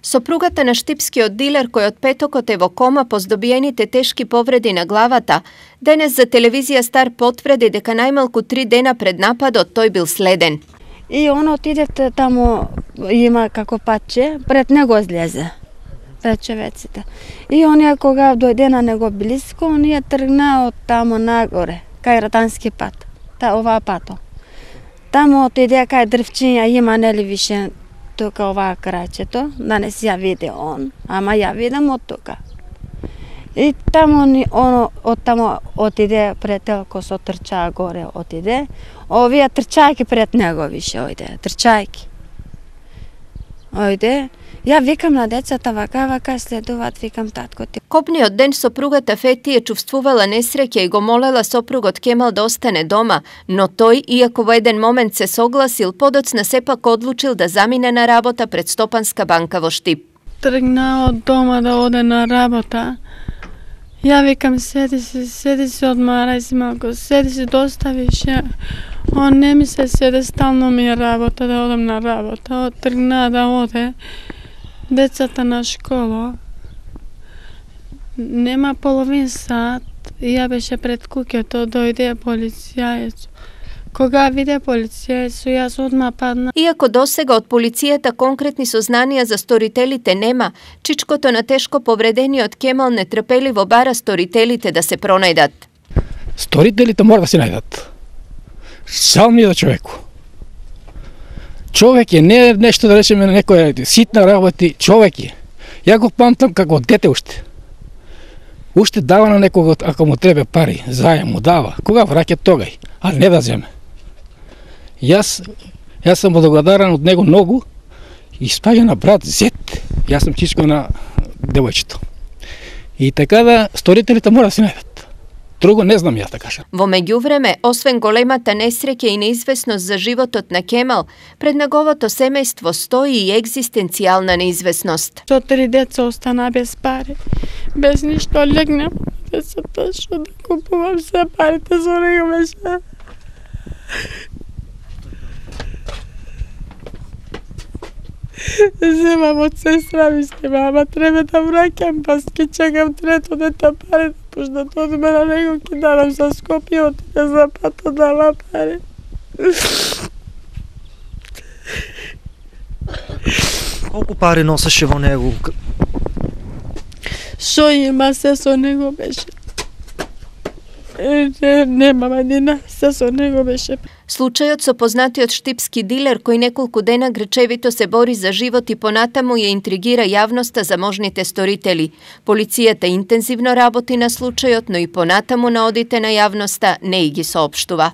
Сопругата на штипскиот дилер кој од петокот е во кома по здобиените тешки повреди на главата, денес за телевизија Стар потврди дека најмалку 3 дена пред нападот тој бил следен. И он отидете таму, има како патче, пред него излезе. Пред човеците. И оние кога дојде на него близко, оние тргна од таму нагоре, кај Ратански пат, оваа пато. Таму отиде кај дрвчиња, има нели више тука оваа крачето, да не си ја види он, ама ја видам од тука. И таму од таму отиде претелко со трчаа горе отиде, овие трчајки пред него више ојде, трчајки. Ојде, ја викам на децата вака следуваат, викам татко ти. Копниот ден сопругата Фети е чувствувала несреќа и го молела сопругот Кемал да остане дома, но тој, иако во еден момент се согласил, подоцна сепак одлучил да замине на работа пред Стопанска банка во Штип. Тргна од дома да оде на работа. Ја викам седи се, одмарај си малку, седи се, доставише. Он не ми се седе, стално ми е работа да одам на работа. Тргна да оде. Децата на школа. Нема половин сат, ја беше пред куќето, дојде полицијаец. Кога виде полицијаец, јас одма падна. Иако досега од полицијата конкретни сознанија за сторителите нема, чичкото на тешко повредениот Кемал нетрпеливо бара сторителите да се пронајдат. Сторителите мора да се најдат. Сам ми е човеку. Човек е, не нешто да речеме на некоја ситна работи, човек е. Ја го памтам како дете уште. Уште дава на некого, ако му треба пари, заем му дава. Кога враќа тогај, а не да земе. Јас сум благодарен од него многу и спаѓа на брат зет. Јас сум чичко на девојчето. И така да сторителите мора да се најдат. Друго не знам јас да кажам. Во меѓувреме, освен големата несреќа и неизвестност за животот на Кемал, пред неговото семејство стои и екзистенцијална неизвестност. 4 деца остана без пари, без ништо, легнем децата, што да купувам се парите за него беше. Земам од сестра ми снима, ама треба да враќам, па ски чекам трето дете пари, пошто одиме на него ки дарам за Скопје, отиде за пато дала пари. Колку пари носеше во него? Шо има, се со него беше. Немам едина, се со него беше. Случајот со познатиот штипски дилер кој неколку дена грчевито се бори за живот и понатаму ја интригира јавноста за можните сторители. Полицијата интензивно работи на случајот, но и понатаму на одите на јавноста не и ги соопштува.